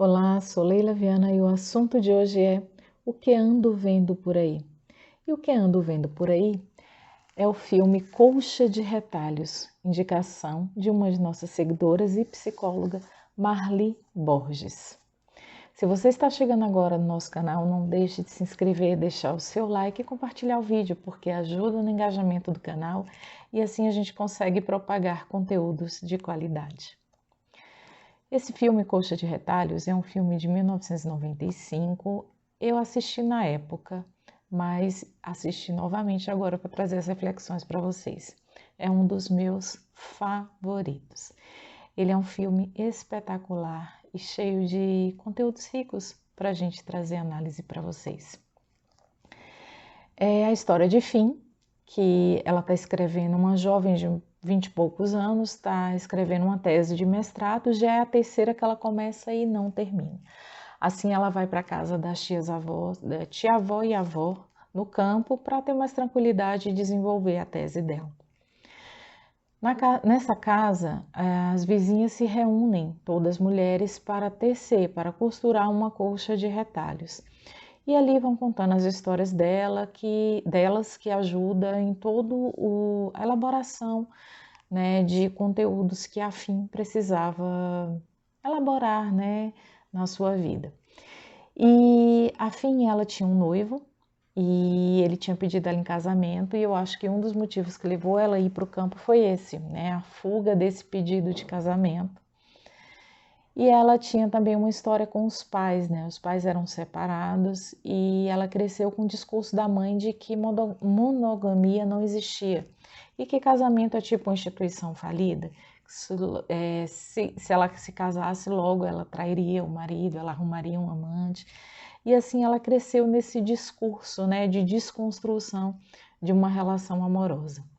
Olá, sou Leila Viana e o assunto de hoje é o que ando vendo por aí. E o que ando vendo por aí é o filme Colcha de Retalhos, indicação de uma de nossas seguidoras e psicóloga, Marli Borges. Se você está chegando agora no nosso canal, não deixe de se inscrever, deixar o seu like e compartilhar o vídeo, porque ajuda no engajamento do canal e assim a gente consegue propagar conteúdos de qualidade. Esse filme Coxa de Retalhos é um filme de 1995. Eu assisti na época, mas assisti novamente agora para trazer as reflexões para vocês. É um dos meus favoritos. Ele é um filme espetacular e cheio de conteúdos ricos para a gente trazer análise para vocês. É a história de Fim, que ela está escrevendo, uma jovem de 20 e poucos anos, está escrevendo uma tese de mestrado, já é a terceira que ela começa e não termina. Assim ela vai para a casa das tias-avós, da tia-avó e avó, no campo, para ter mais tranquilidade e desenvolver a tese dela. Nessa casa, as vizinhas se reúnem, todas mulheres, para tecer, para costurar uma colcha de retalhos. E ali vão contando as histórias delas que ajuda em toda a elaboração, né, de conteúdos que a Fim precisava elaborar, né, na sua vida. E a Fim, ela tinha um noivo e ele tinha pedido ela em casamento, e eu acho que um dos motivos que levou ela a ir para o campo foi esse, né, a fuga desse pedido de casamento. E ela tinha também uma história com os pais, né? Os pais eram separados e ela cresceu com o discurso da mãe de que monogamia não existia e que casamento é tipo uma instituição falida. Se ela se casasse, logo ela trairia o marido, ela arrumaria um amante. E assim ela cresceu nesse discurso, né, de desconstrução de uma relação amorosa.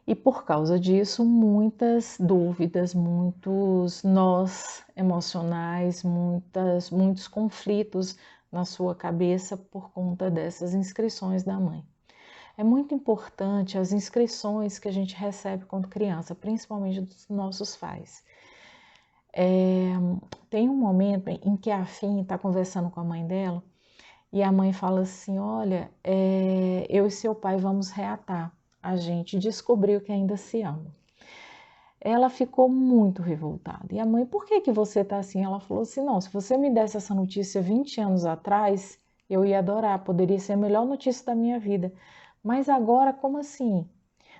E por causa disso, muitas dúvidas, muitos nós emocionais, muitos conflitos na sua cabeça por conta dessas inscrições da mãe. É muito importante as inscrições que a gente recebe quando criança, principalmente dos nossos pais. Tem um momento em que a Fim está conversando com a mãe dela e a mãe fala assim: olha, eu e seu pai vamos reatar. A gente descobriu que ainda se ama. Ela ficou muito revoltada. E a mãe, por que você está assim? Ela falou assim: não, se você me desse essa notícia 20 anos atrás, eu ia adorar, poderia ser a melhor notícia da minha vida. Mas agora, como assim?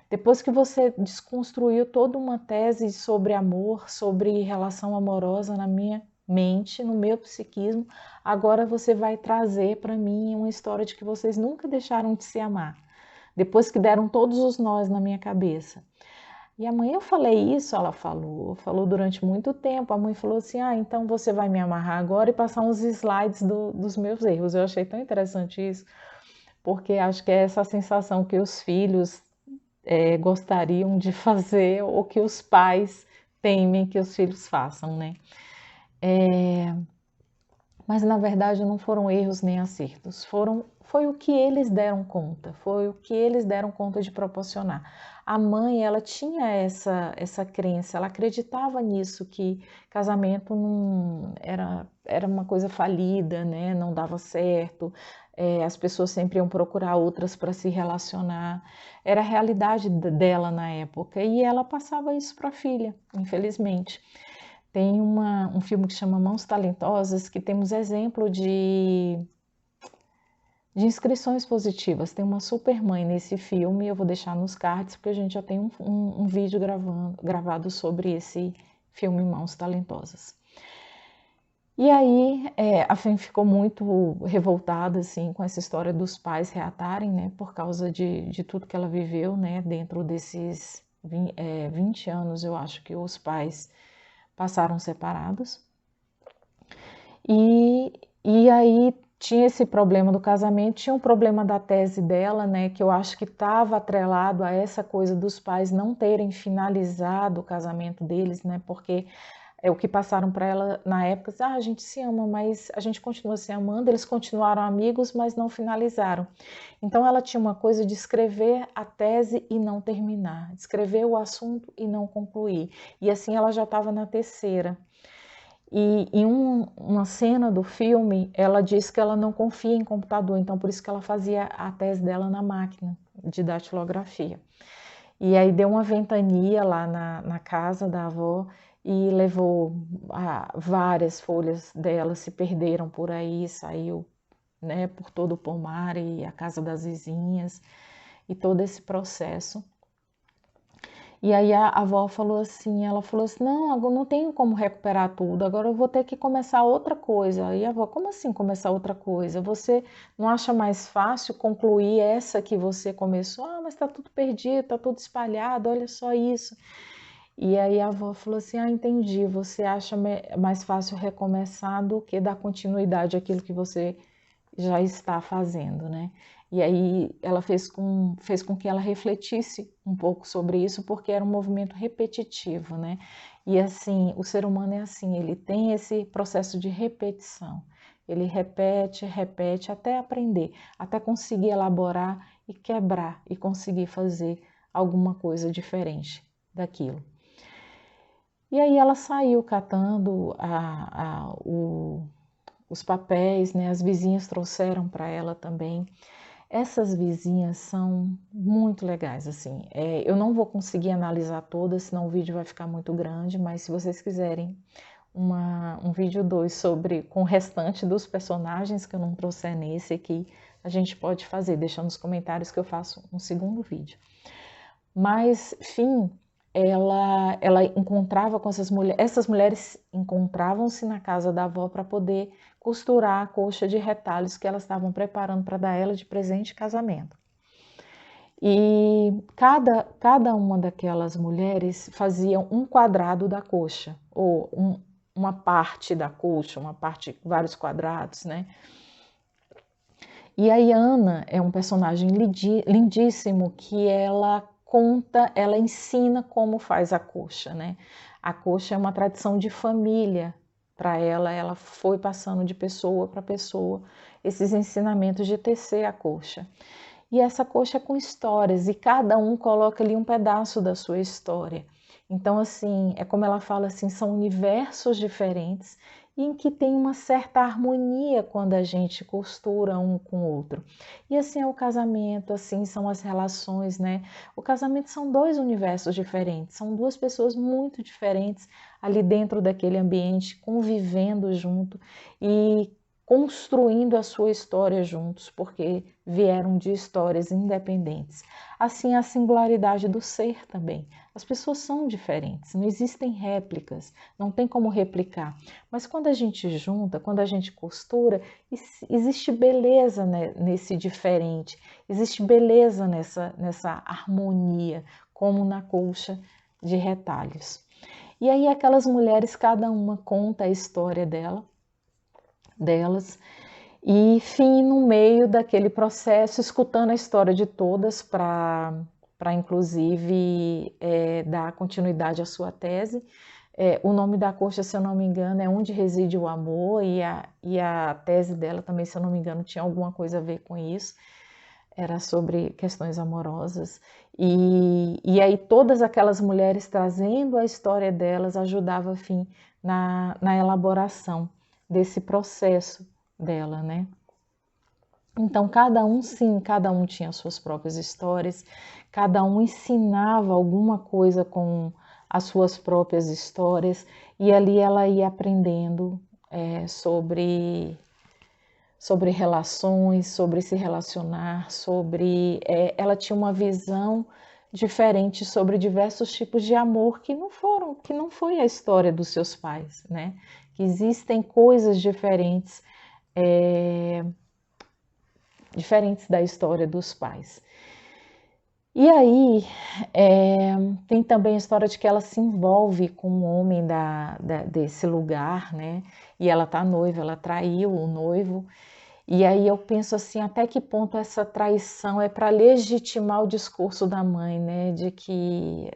Depois que você desconstruiu toda uma tese sobre amor, sobre relação amorosa na minha mente, no meu psiquismo, agora você vai trazer para mim uma história de que vocês nunca deixaram de se amar, depois que deram todos os nós na minha cabeça. E a mãe, eu falei isso, ela falou durante muito tempo. A mãe falou assim: ah, então você vai me amarrar agora e passar uns slides dos meus erros. Eu achei tão interessante isso, porque acho que é essa sensação que os filhos gostariam de fazer, ou que os pais temem que os filhos façam, né? Mas na verdade não foram erros nem acertos, foi o que eles deram conta, foi o que eles deram conta de proporcionar. A mãe, ela tinha essa crença, ela acreditava nisso, que casamento não era uma coisa falida, né? Não dava certo, as pessoas sempre iam procurar outras para se relacionar. Era a realidade dela na época e ela passava isso para a filha, infelizmente. Tem um filme que chama Mãos Talentosas, que temos exemplo de inscrições positivas. Tem uma super mãe nesse filme, eu vou deixar nos cards, porque a gente já tem um vídeo gravado sobre esse filme Mãos Talentosas. E aí a Fem ficou muito revoltada assim, com essa história dos pais reatarem, né, por causa de tudo que ela viveu, né, dentro desses 20 anos, eu acho que os pais passaram separados. E aí tinha esse problema do casamento, tinha um problema da tese dela, né, que eu acho que estava atrelado a essa coisa dos pais não terem finalizado o casamento deles, né, porque é o que passaram para ela na época: a gente se ama, mas a gente continua se amando. Eles continuaram amigos, mas não finalizaram. Então ela tinha uma coisa de escrever a tese e não terminar, de escrever o assunto e não concluir. E assim ela já estava na terceira. E em uma cena do filme, ela diz que ela não confia em computador, então por isso que ela fazia a tese dela na máquina de datilografia. E aí deu uma ventania lá na casa da avó e levou várias folhas dela, se perderam por aí, saiu, né, por todo o pomar e a casa das vizinhas e todo esse processo. E aí a avó falou assim, ela falou assim, não, agora não tenho como recuperar tudo, agora eu vou ter que começar outra coisa. E a avó, como assim começar outra coisa? Você não acha mais fácil concluir essa que você começou? Ah, mas está tudo perdido, está tudo espalhado, olha só isso. E aí a avó falou assim, ah, entendi, você acha mais fácil recomeçar do que dar continuidade àquilo que você já está fazendo, né? E aí ela fez com que ela refletisse um pouco sobre isso, porque era um movimento repetitivo, né? E assim, o ser humano é assim, ele tem esse processo de repetição. Ele repete, repete até aprender, até conseguir elaborar e quebrar e conseguir fazer alguma coisa diferente daquilo. E aí ela saiu catando os papéis, né? As vizinhas trouxeram para ela também. Essas vizinhas são muito legais, assim. Eu não vou conseguir analisar todas, senão o vídeo vai ficar muito grande, mas se vocês quiserem um vídeo 2 com o restante dos personagens que eu não trouxe nesse aqui, a gente pode fazer, deixa nos comentários que eu faço um segundo vídeo. Mas, fim, ela encontrava com essas mulheres encontravam-se na casa da avó para poder costurar a coxa de retalhos que elas estavam preparando para dar ela de presente de casamento. E cada uma daquelas mulheres fazia um quadrado da coxa, ou uma parte da coxa, vários quadrados, né? E aí Ana é um personagem lindíssimo que ela ensina como faz a coxa, né? A coxa é uma tradição de família para ela foi passando de pessoa para pessoa esses ensinamentos de tecer a coxa. E essa coxa é com histórias e cada um coloca ali um pedaço da sua história. Então, assim, é como ela fala assim, são universos diferentes e em que tem uma certa harmonia quando a gente costura um com o outro. E assim é o casamento, assim são as relações, né? O casamento são dois universos diferentes, são duas pessoas muito diferentes ali dentro daquele ambiente, convivendo junto e construindo a sua história juntos, porque vieram de histórias independentes. Assim, a singularidade do ser também. As pessoas são diferentes, não existem réplicas, não tem como replicar. Mas quando a gente junta, quando a gente costura, existe beleza nesse diferente, existe beleza nessa harmonia, como na colcha de retalhos. E aí aquelas mulheres, cada uma conta a história delas, e fim no meio daquele processo, escutando a história de todas para inclusive dar continuidade à sua tese. O nome da coxa, se eu não me engano, é Onde Reside o Amor, e a tese dela também, se eu não me engano, tinha alguma coisa a ver com isso, era sobre questões amorosas, e aí todas aquelas mulheres trazendo a história delas ajudava, fim, na elaboração desse processo dela, né? Então, cada um tinha suas próprias histórias, cada um ensinava alguma coisa com as suas próprias histórias, e ali ela ia aprendendo sobre relações, sobre se relacionar, ela tinha uma visão diferente sobre diversos tipos de amor que não foi a história dos seus pais, né? Que existem coisas diferentes da história dos pais. E aí tem também a história de que ela se envolve com um homem desse lugar, né? E ela tá noiva, ela traiu o noivo. E aí eu penso assim, até que ponto essa traição é para legitimar o discurso da mãe, né? De que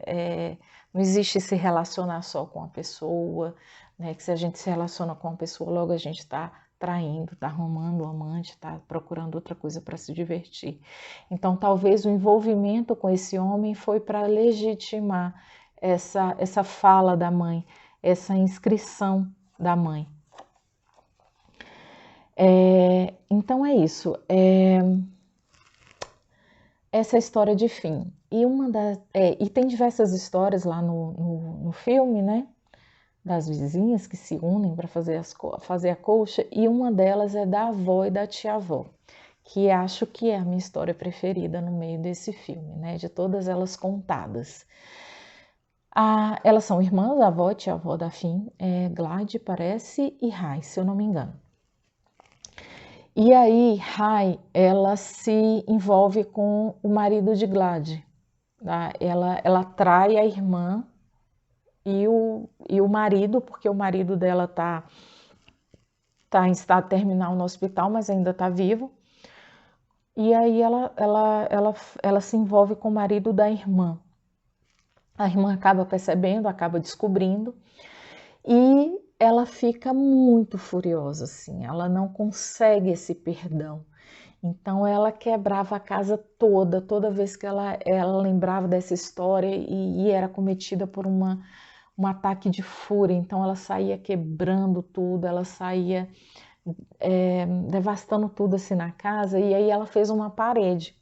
não existe se relacionar só com a pessoa, né? Que se a gente se relaciona com a pessoa, logo a gente está traindo, está arrumando o amante, está procurando outra coisa para se divertir. Então talvez o envolvimento com esse homem foi para legitimar essa fala da mãe, essa inscrição da mãe. Então é isso. Essa é a história de Finn. E tem diversas histórias lá no filme, né? Das vizinhas que se unem para fazer a colcha, e uma delas é da avó e da tia-avó, que acho que é a minha história preferida no meio desse filme, né? De todas elas contadas. Elas são irmãs, a avó e tia-avó da Finn, Glade, parece, e Rai, se eu não me engano. E aí, Rai, ela se envolve com o marido de Glade. Tá? Ela trai a irmã e o marido, porque o marido dela tá em estado terminal no hospital, mas ainda está vivo. E aí ela se envolve com o marido da irmã. A irmã acaba percebendo, acaba descobrindo, e ela fica muito furiosa, assim, ela não consegue esse perdão. Então ela quebrava a casa toda vez que ela lembrava dessa história e era cometida por um ataque de fúria. Então ela saía quebrando tudo, ela saía devastando tudo assim na casa, e aí ela fez uma parede.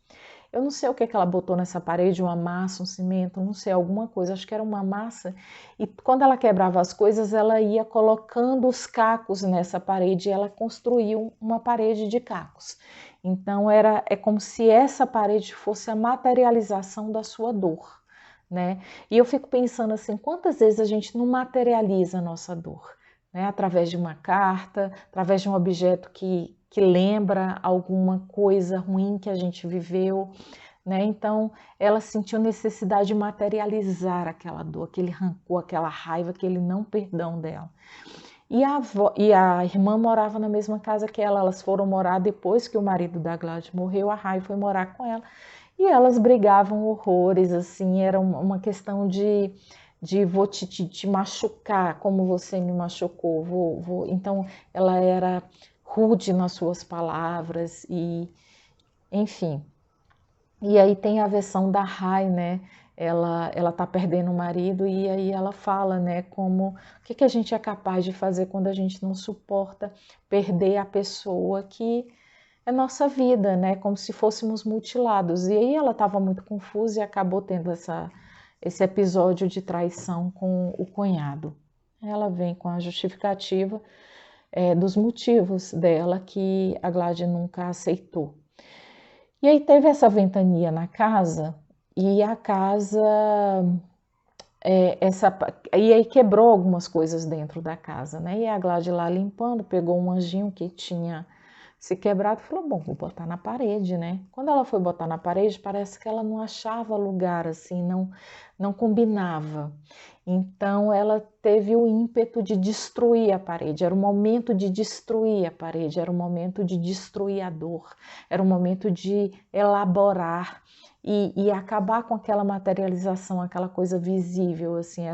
Eu não sei o que ela botou nessa parede, uma massa, um cimento, não sei, alguma coisa, acho que era uma massa. E quando ela quebrava as coisas, ela ia colocando os cacos nessa parede e ela construiu uma parede de cacos. Então é como se essa parede fosse a materialização da sua dor, né? E eu fico pensando assim, quantas vezes a gente não materializa a nossa dor, né? Através de uma carta, através de um objeto que lembra alguma coisa ruim que a gente viveu, né? Então ela sentiu necessidade de materializar aquela dor, aquele rancor, aquela raiva, aquele não perdão dela. E a irmã morava na mesma casa que ela, elas foram morar depois que o marido da Glade morreu, a Rai foi morar com ela, e elas brigavam horrores, assim, era uma questão de vou te machucar como você me machucou, então ela era rude nas suas palavras, e enfim. E aí tem a versão da Rai, né? Ela tá perdendo o marido e aí ela fala, né? Como o que a gente é capaz de fazer quando a gente não suporta perder a pessoa que é nossa vida, né? Como se fôssemos mutilados. E aí ela estava muito confusa e acabou tendo esse episódio de traição com o cunhado. Ela vem com a justificativa dos motivos dela que a Glade nunca aceitou. E aí teve essa ventania na casa e a casa e aí quebrou algumas coisas dentro da casa, né? E a Glade lá limpando, pegou um anjinho que tinha se quebrado e falou, bom, vou botar na parede, né? Quando ela foi botar na parede, parece que ela não achava lugar, assim, não combinava. Então ela teve o ímpeto de destruir a parede, era o momento de destruir a parede, era o momento de destruir a dor, era o momento de elaborar e acabar com aquela materialização, aquela coisa visível, assim,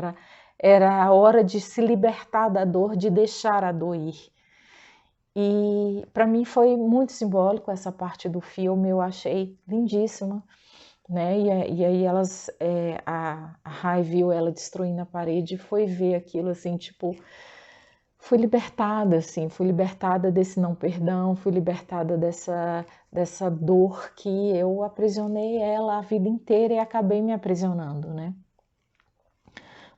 era a hora de se libertar da dor, de deixar a dor ir. E para mim foi muito simbólico essa parte do filme, eu achei lindíssima, né? E aí a Rai viu ela destruindo a parede e foi ver aquilo assim, tipo, fui libertada, assim, fui libertada desse não perdão, fui libertada dessa dor que eu aprisionei ela a vida inteira e acabei me aprisionando, né?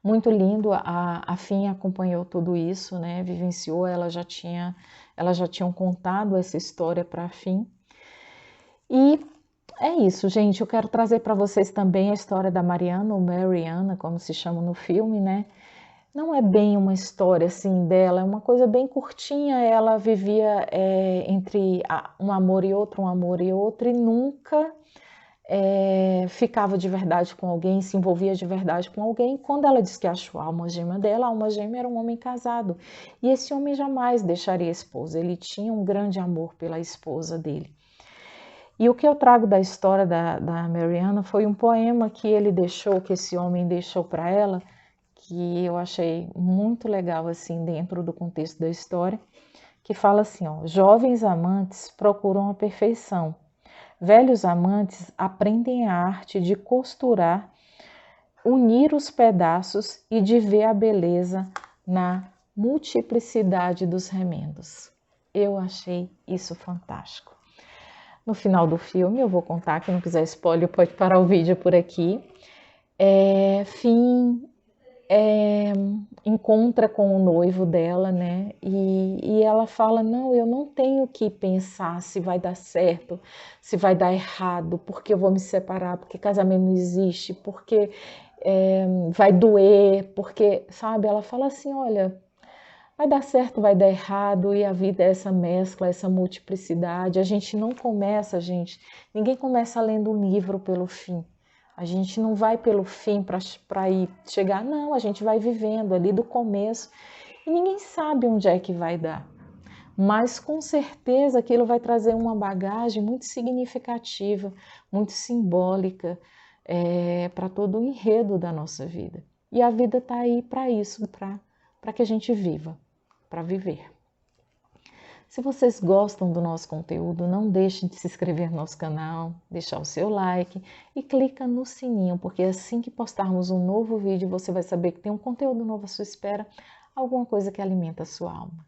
Muito lindo, a Finn acompanhou tudo isso, né? Vivenciou, elas já tinham contado essa história para a Finn. E é isso, gente. Eu quero trazer para vocês também a história da Mariana, ou Mariana, como se chama no filme, né? Não é bem uma história assim dela, é uma coisa bem curtinha. Ela vivia entre um amor e outro, e nunca ficava de verdade com alguém, se envolvia de verdade com alguém. Quando ela disse que achou a alma gêmea dela, a alma gêmea era um homem casado. E esse homem jamais deixaria a esposa, ele tinha um grande amor pela esposa dele. E o que eu trago da história da Mariana foi um poema que ele deixou, que esse homem deixou para ela, que eu achei muito legal assim dentro do contexto da história, que fala assim, ó: jovens amantes procuram a perfeição, velhos amantes aprendem a arte de costurar, unir os pedaços e de ver a beleza na multiplicidade dos remendos. Eu achei isso fantástico. No final do filme, eu vou contar, quem não quiser spoiler pode parar o vídeo por aqui. Finn encontra com o noivo dela, né? E ela fala, não, eu não tenho que pensar se vai dar certo, se vai dar errado, porque eu vou me separar, porque casamento não existe, porque vai doer, porque, sabe? Ela fala assim, olha, vai dar certo, vai dar errado, e a vida é essa mescla, essa multiplicidade. A gente não começa, ninguém começa lendo um livro pelo fim. A gente não vai pelo fim para ir chegar, não, a gente vai vivendo ali do começo e ninguém sabe onde é que vai dar. Mas com certeza aquilo vai trazer uma bagagem muito significativa, muito simbólica para todo o enredo da nossa vida. E a vida está aí para isso, para que a gente viva, para viver. Se vocês gostam do nosso conteúdo, não deixem de se inscrever no nosso canal, deixar o seu like e clica no sininho, porque assim que postarmos um novo vídeo, você vai saber que tem um conteúdo novo à sua espera, alguma coisa que alimenta a sua alma.